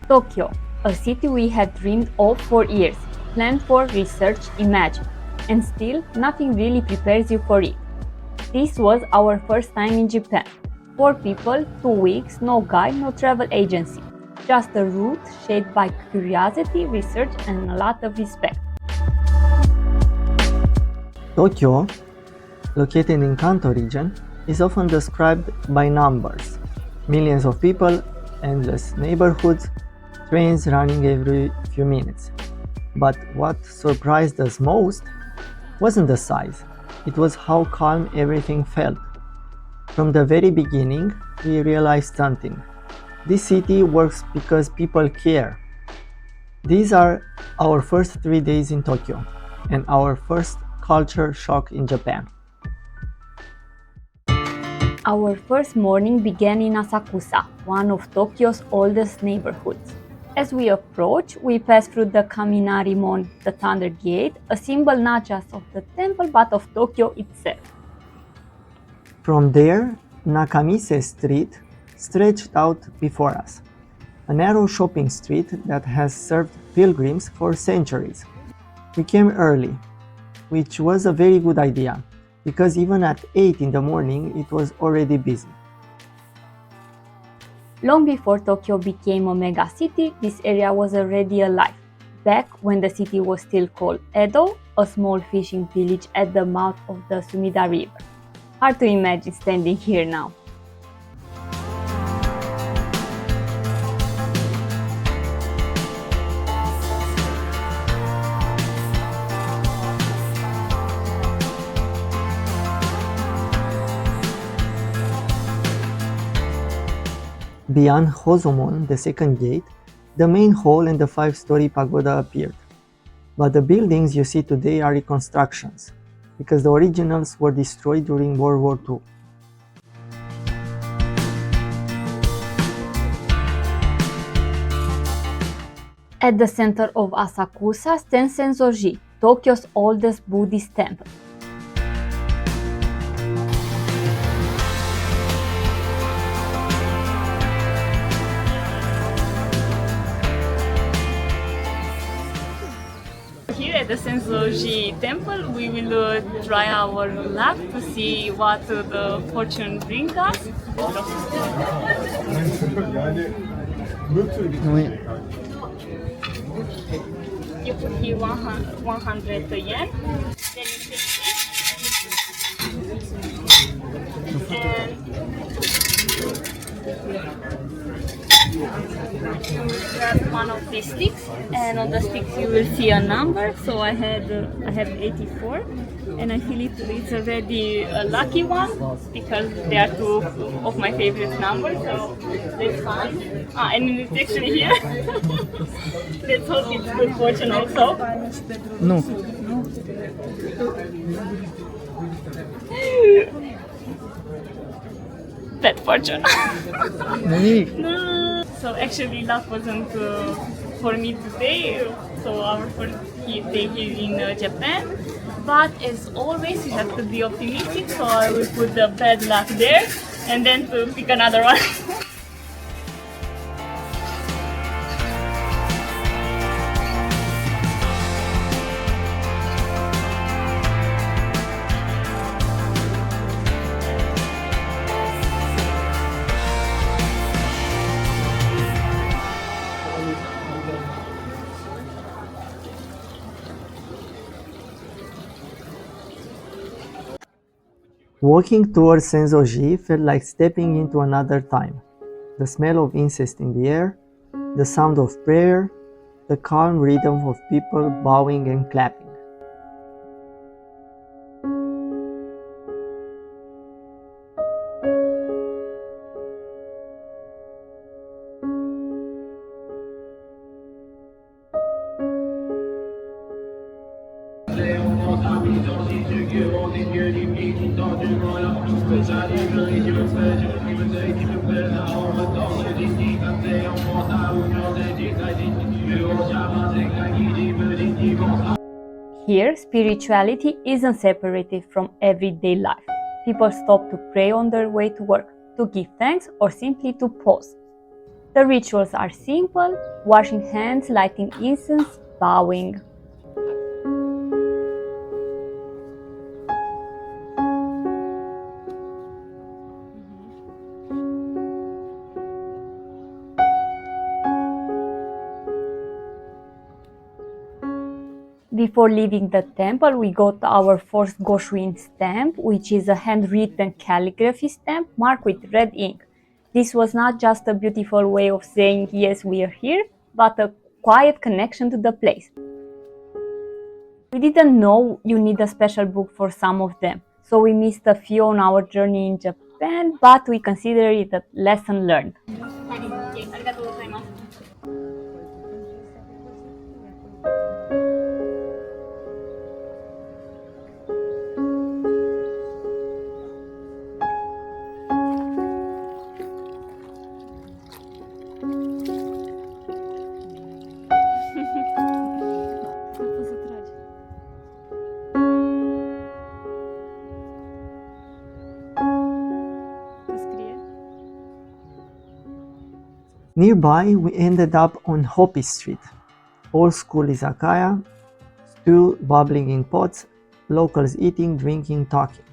Tokyo, a city we had dreamed of for years, planned for, researched, imagined, and still nothing really prepares you for it. This was our first time in Japan. 4 people, 2 weeks, no guide, no travel agency. Just a route shaped by curiosity, research, and a lot of respect. Tokyo, located in Kanto region, is often described by numbers. Millions of people, endless neighborhoods, trains running every few minutes. But what surprised us most wasn't the size, it was how calm everything felt. From the very beginning, we realized something. This city works because people care. These are our first 3 days in Tokyo, and our first culture shock in Japan. Our first morning began in Asakusa, one of Tokyo's oldest neighborhoods. As we approached, we passed through the Kaminari-mon, the Thunder Gate, a symbol not just of the temple but of Tokyo itself. From there, Nakamise Street stretched out before us, a narrow shopping street that has served pilgrims for centuries. We came early, which was a very good idea, because even at 8 in the morning it was already busy. Long before Tokyo became a mega city, this area was already alive. Back when the city was still called Edo, a small fishing village at the mouth of the Sumida River. Hard to imagine standing here now. Beyond Hozomon, the second gate, the main hall and the 5-story pagoda appeared. But the buildings you see today are reconstructions, because the originals were destroyed during World War II. At the center of Asakusa stands Senso-ji, Tokyo's oldest Buddhist temple. Here at the Senso-ji temple, we will try our luck to see what the fortune brings us. You put here 100 yen, then you take and you grab one of these sticks, and on the sticks you will see a number. So I have 84, and I feel it's already a lucky one because they are 2 of my favorite numbers. So let's find. And it's actually here. Let's hope it's good fortune also. No. Bad fortune. No. So actually luck wasn't for me today, so our first day here in Japan. But as always, you have to be optimistic, so I will put the bad luck there and then to pick another one. Walking towards Senso-ji felt like stepping into another time. The smell of incense in the air, the sound of prayer, the calm rhythm of people bowing and clapping. Here, spirituality isn't separated from everyday life. People stop to pray on their way to work, to give thanks, or simply to pause. The rituals are simple: washing hands, lighting incense, bowing. Before leaving the temple, we got our first Goshuin stamp, which is a handwritten calligraphy stamp marked with red ink. This was not just a beautiful way of saying yes, we are here, but a quiet connection to the place. We didn't know you need a special book for some of them, so we missed a few on our journey in Japan, but we consider it a lesson learned. Nearby, we ended up on Hopi Street, old school izakaya, stew bubbling in pots, locals eating, drinking, talking.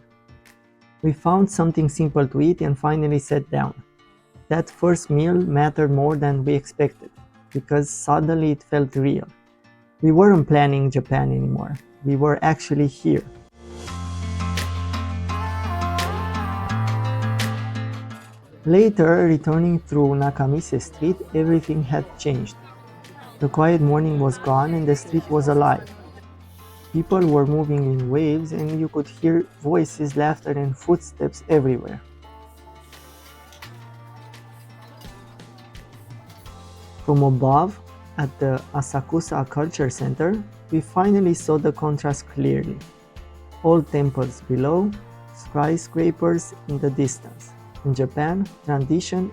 We found something simple to eat and finally sat down. That first meal mattered more than we expected, because suddenly it felt real. We weren't planning Japan anymore, we were actually here. Later, returning through Nakamise Street, everything had changed. The quiet morning was gone and the street was alive. People were moving in waves and you could hear voices, laughter and footsteps everywhere. From above, at the Asakusa Culture Center, we finally saw the contrast clearly. Old temples below, skyscrapers in the distance. In Japan, tradition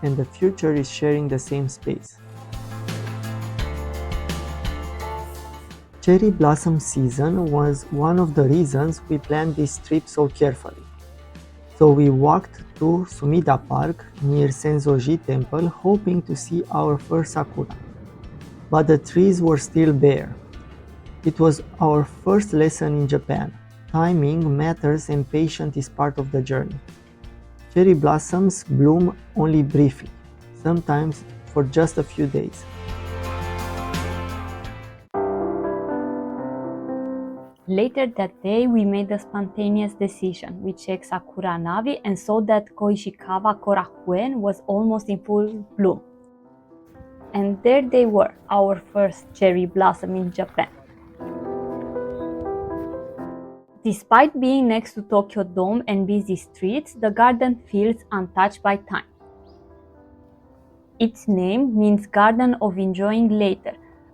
and the future is sharing the same space. Cherry blossom season was one of the reasons we planned this trip so carefully. So we walked to Sumida Park near Senso-ji temple hoping to see our first sakura. But the trees were still bare. It was our first lesson in Japan. Timing matters and patience is part of the journey. Cherry blossoms bloom only briefly, sometimes for just a few days. Later that day, we made a spontaneous decision. We checked Sakura Navi and saw that Koishikawa Korakuen was almost in full bloom. And there they were, our first cherry blossom in Japan. Despite being next to Tokyo Dome and busy streets, the garden feels untouched by time. Its name means Garden of Enjoying Later,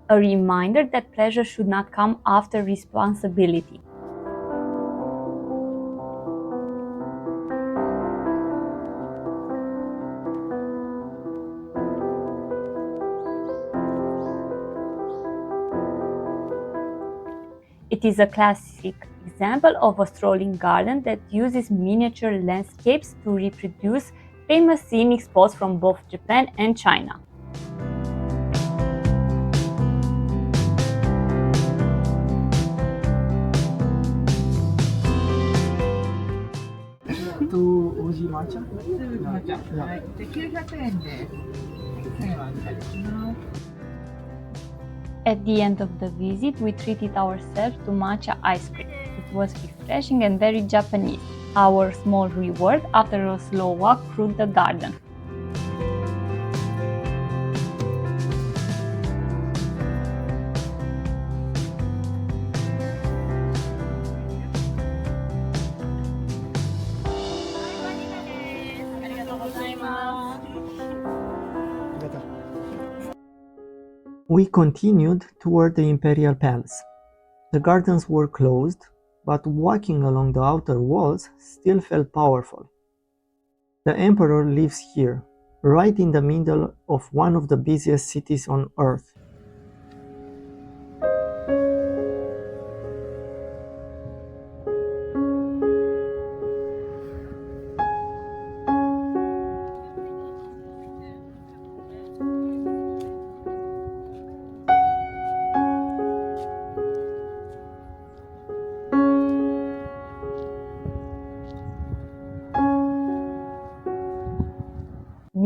a reminder that pleasure should not come after responsibility. It is a classic example of a strolling garden that uses miniature landscapes to reproduce famous scenic spots from both Japan and China. At the end of the visit, we treated ourselves to matcha ice cream. It was refreshing and very Japanese, our small reward after a slow walk through the garden. We continued toward the Imperial Palace. The gardens were closed, but walking along the outer walls still felt powerful. The Emperor lives here, right in the middle of one of the busiest cities on Earth.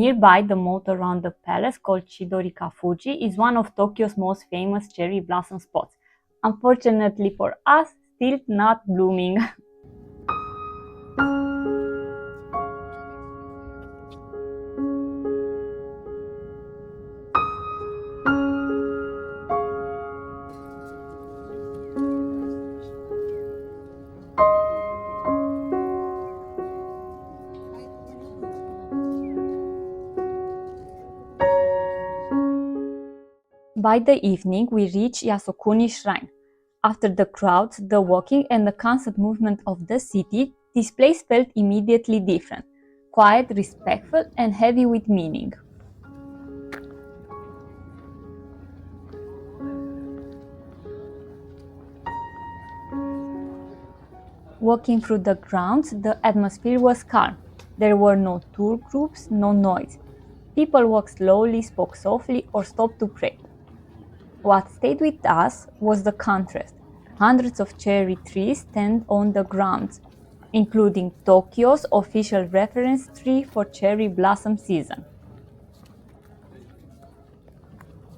Nearby, the moat around the palace, called Chidori-Kafuji, is one of Tokyo's most famous cherry blossom spots. Unfortunately for us, still not blooming. By the evening, we reach Yasukuni Shrine. After the crowds, the walking, and the constant movement of the city, this place felt immediately different, quiet, respectful, and heavy with meaning. Walking through the grounds, the atmosphere was calm. There were no tour groups, no noise. People walked slowly, spoke softly, or stopped to pray. What stayed with us was the contrast. Hundreds of cherry trees stand on the grounds, including Tokyo's official reference tree for cherry blossom season.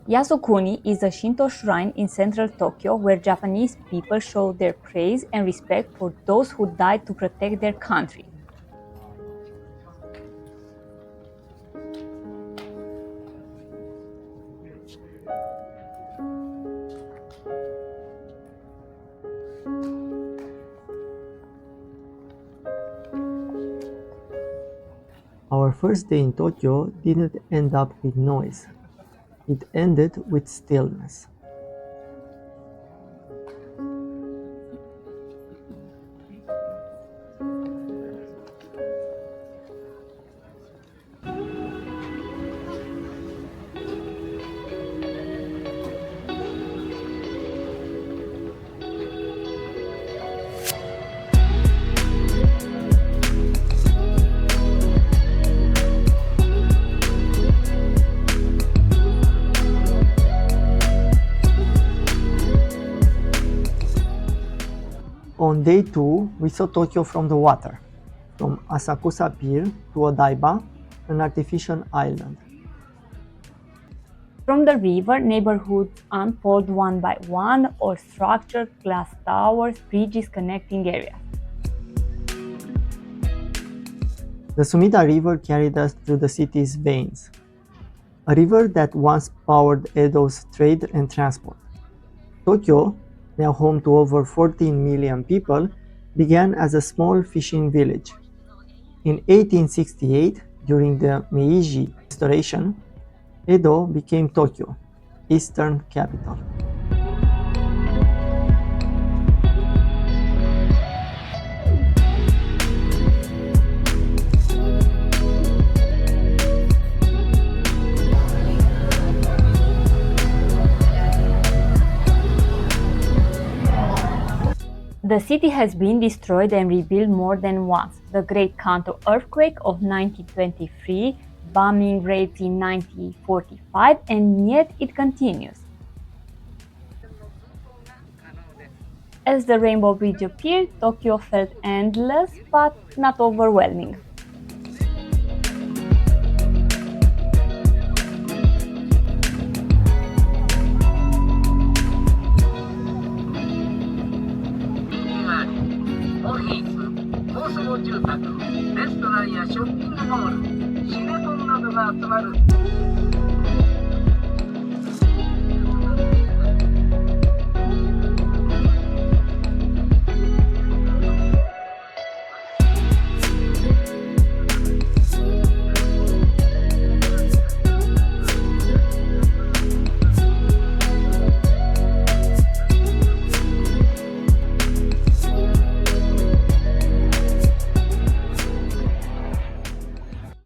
Yasukuni is a Shinto shrine in central Tokyo where Japanese people show their praise and respect for those who died to protect their country. Our first day in Tokyo didn't end up with noise. It ended with stillness. On day 2, we saw Tokyo from the water, from Asakusa Pier to Odaiba, an artificial island. From the river, neighborhoods unfold one by one, or structured glass towers, bridges connecting areas. The Sumida River carried us through the city's veins, a river that once powered Edo's trade and transport. Tokyo, now home to over 14 million people, began as a small fishing village. In 1868, during the Meiji Restoration, Edo became Tokyo, eastern capital. The city has been destroyed and rebuilt more than once. The Great Kanto earthquake of 1923, bombing raids in 1945, and yet it continues. As the Rainbow Bridge appeared, Tokyo felt endless but not overwhelming.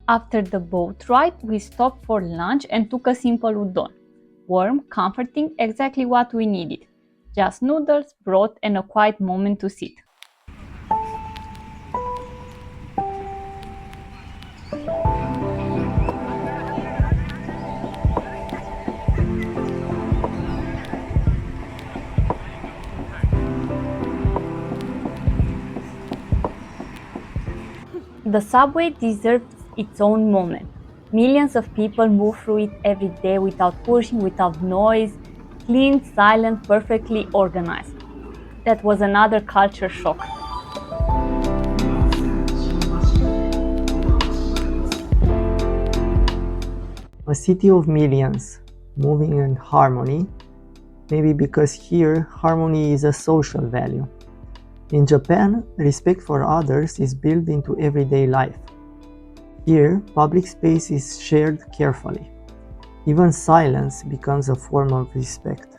After the boat ride, we stopped for lunch and took a simple udon. Warm, comforting, exactly what we needed. Just noodles, broth, and a quiet moment to sit. The subway deserves its own moment. Millions of people move through it every day without pushing, without noise, clean, silent, perfectly organized. That was another culture shock. A city of millions, moving in harmony, maybe because here harmony is a social value. In Japan, respect for others is built into everyday life. Here, public space is shared carefully. Even silence becomes a form of respect.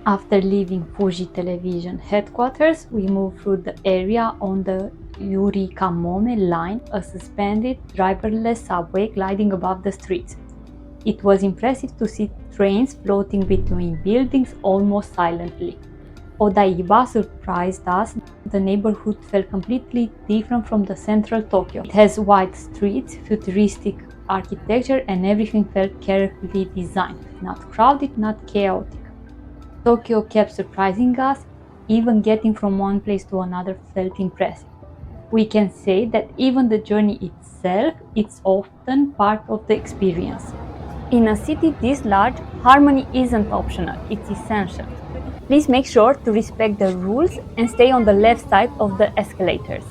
After leaving Fuji Television headquarters, we moved through the area on the Yurikamome line, a suspended driverless subway gliding above the streets. It was impressive to see trains floating between buildings almost silently. Odaiba surprised us. The neighborhood felt completely different from the central Tokyo. It has wide streets, futuristic architecture, and everything felt carefully designed. Not crowded, not chaotic. Tokyo kept surprising us, even getting from one place to another felt impressive. We can say that even the journey itself is often part of the experience. In a city this large, harmony isn't optional, it's essential. Please make sure to respect the rules and stay on the left side of the escalators.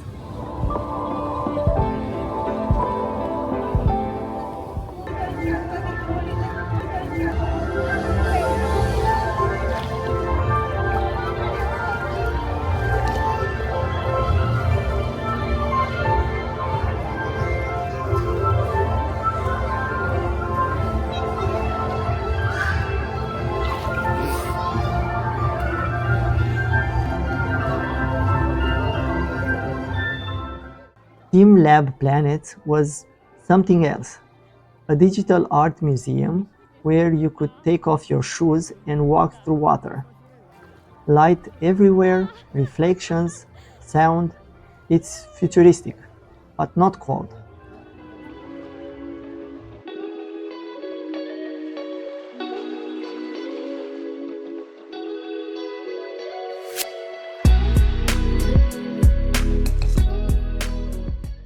teamLab Planet was something else, a digital art museum where you could take off your shoes and walk through water. Light everywhere, reflections, sound. It's futuristic, but not cold.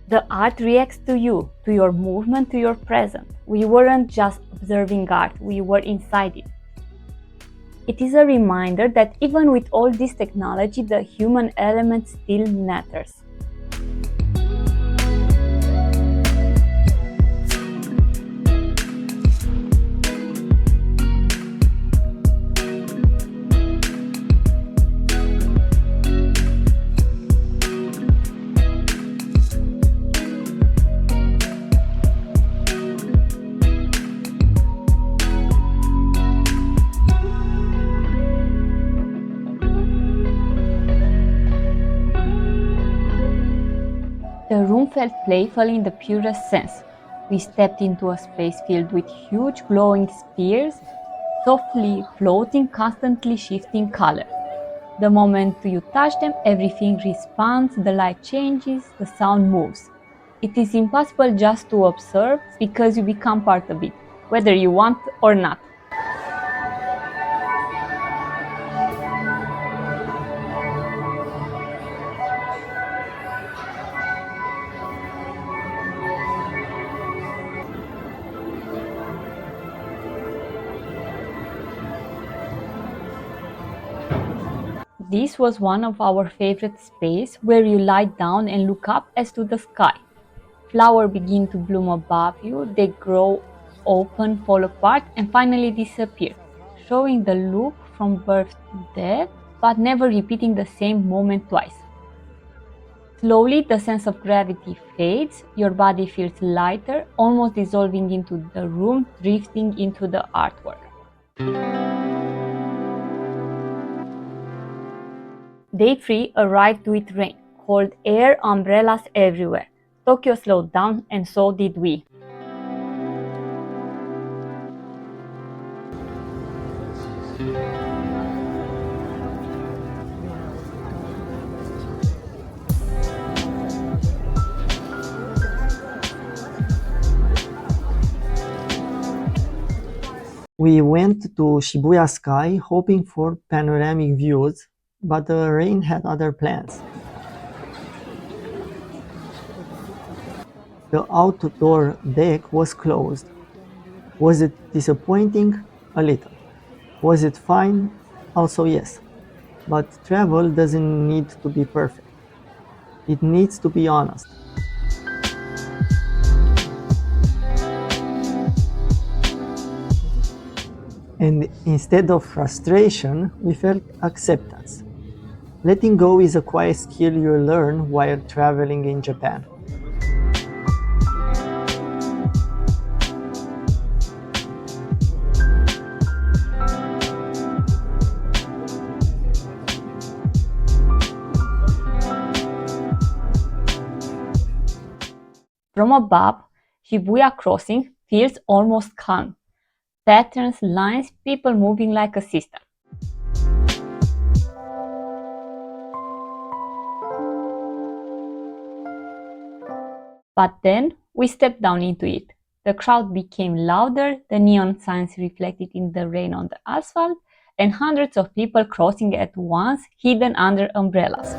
The art reacts to you, to your movement, to your present. We weren't just observing art, we were inside it. It is a reminder that even with all this technology, the human element still matters. The room felt playful in the purest sense. We stepped into a space filled with huge glowing spheres, softly floating, constantly shifting color. The moment you touch them, everything responds, the light changes, the sound moves. It is impossible just to observe because you become part of it, whether you want or not. This was one of our favorite spaces where you lie down and look up as to the sky. Flowers begin to bloom above you, they grow, open, fall apart, and finally disappear, showing the loop from birth to death, but never repeating the same moment twice. Slowly, the sense of gravity fades, your body feels lighter, almost dissolving into the room, drifting into the artwork. Day 3 arrived with rain, cold air, umbrellas everywhere. Tokyo slowed down and so did we. We went to Shibuya Sky hoping for panoramic views, but the rain had other plans. The outdoor deck was closed. Was it disappointing? A little. Was it fine? Also yes. But travel doesn't need to be perfect. It needs to be honest. And instead of frustration, we felt acceptance. Letting go is a quiet skill you learn while traveling in Japan. From above, Shibuya Crossing feels almost calm. Patterns, lines, people moving like a system. But then we stepped down into it. The crowd became louder, the neon signs reflected in the rain on the asphalt, and hundreds of people crossing at once, hidden under umbrellas.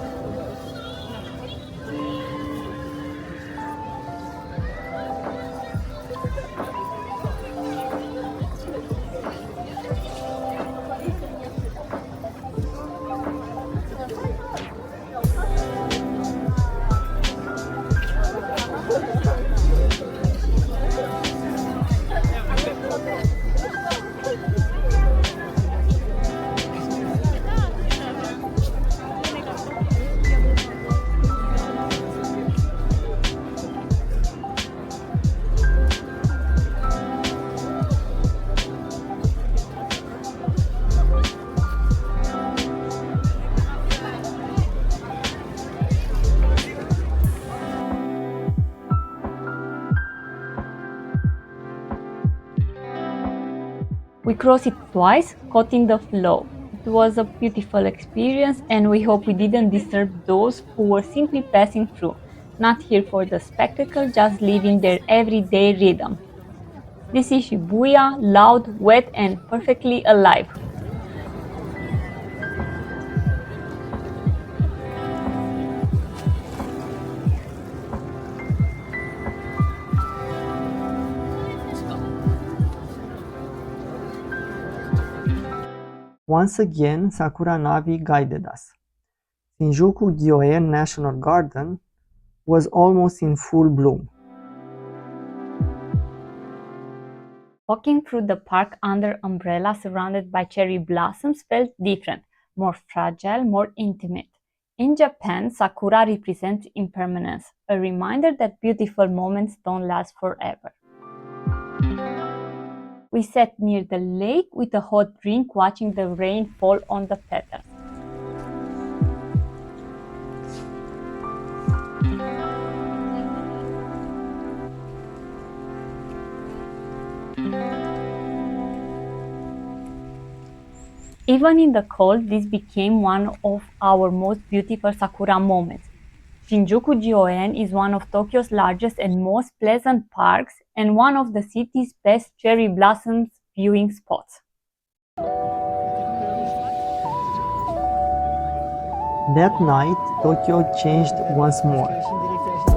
We crossed it twice, caught in the flow. It was a beautiful experience, and we hope we didn't disturb those who were simply passing through, not here for the spectacle, just living their everyday rhythm. This is Shibuya, loud, wet, and perfectly alive. Once again, Sakura Navi guided us. Shinjuku Gyoen National Garden was almost in full bloom. Walking through the park under umbrellas surrounded by cherry blossoms felt different, more fragile, more intimate. In Japan, Sakura represents impermanence, a reminder that beautiful moments don't last forever. We sat near the lake with a hot drink, watching the rain fall on the petals. Even in the cold, this became one of our most beautiful Sakura moments. Shinjuku Gyoen is one of Tokyo's largest and most pleasant parks and one of the city's best cherry blossoms viewing spots. That night, Tokyo changed once more.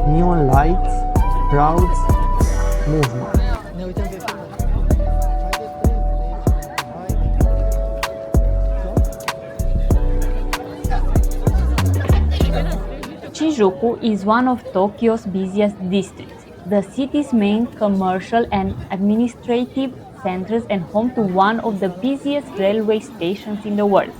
Neon lights, crowds, movement. Shinjuku is one of Tokyo's busiest districts, the city's main commercial and administrative centers and home to one of the busiest railway stations in the world.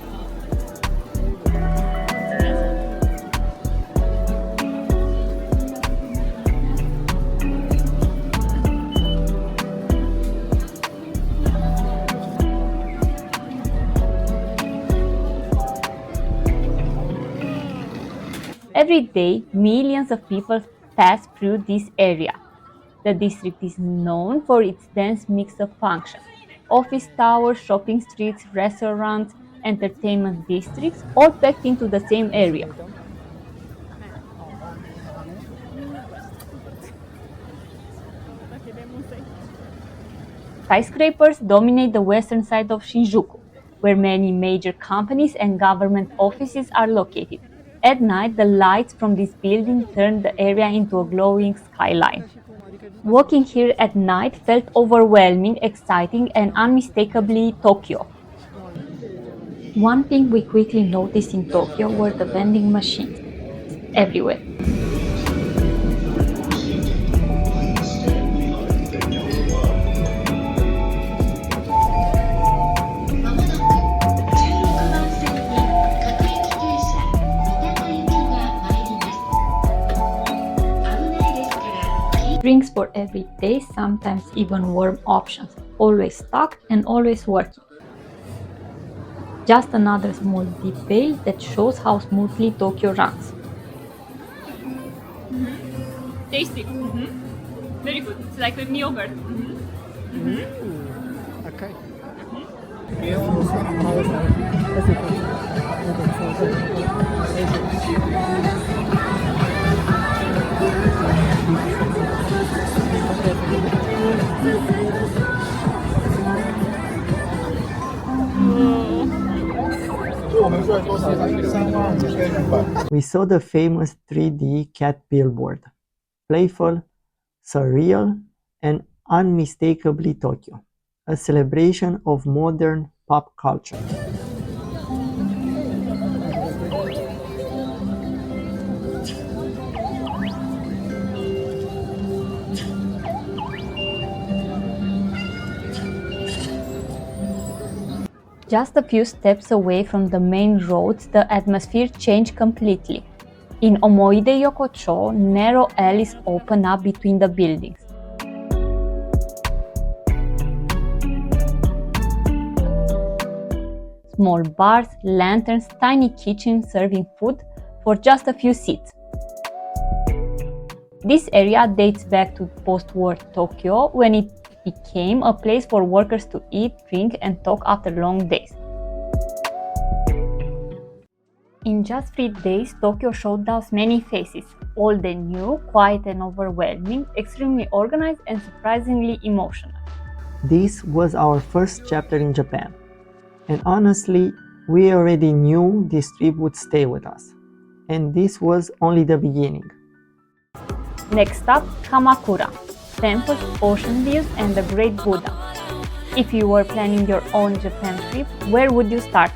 Every day, millions of people pass through this area. The district is known for its dense mix of functions: office towers, shopping streets, restaurants, entertainment districts, all packed into the same area. Skyscrapers dominate the western side of Shinjuku, where many major companies and government offices are located. At night, the lights from this building turn the area into a glowing skyline. Walking here at night felt overwhelming, exciting, and unmistakably Tokyo. One thing we quickly noticed in Tokyo were the vending machines everywhere. Drinks for every day, sometimes even warm options, always stocked and always working. Just another small detail that shows how smoothly Tokyo runs. Tasty. Very good. It's like with yogurt. Okay. We saw the famous 3D cat billboard, playful, surreal, and unmistakably Tokyo, a celebration of modern pop culture. Just a few steps away from the main roads, the atmosphere changed completely. In Omoide Yokocho, narrow alleys open up between the buildings. Small bars, lanterns, tiny kitchens serving food for just a few seats. This area dates back to post-war Tokyo, when it became a place for workers to eat, drink, and talk after long days. In just 3 days, Tokyo showed us many faces, old and new, quiet and overwhelming, extremely organized and surprisingly emotional. This was our first chapter in Japan, and honestly, we already knew this trip would stay with us, and this was only the beginning. Next up, Kamakura, temples, ocean views, and the Great Buddha. If you were planning your own Japan trip, where would you start?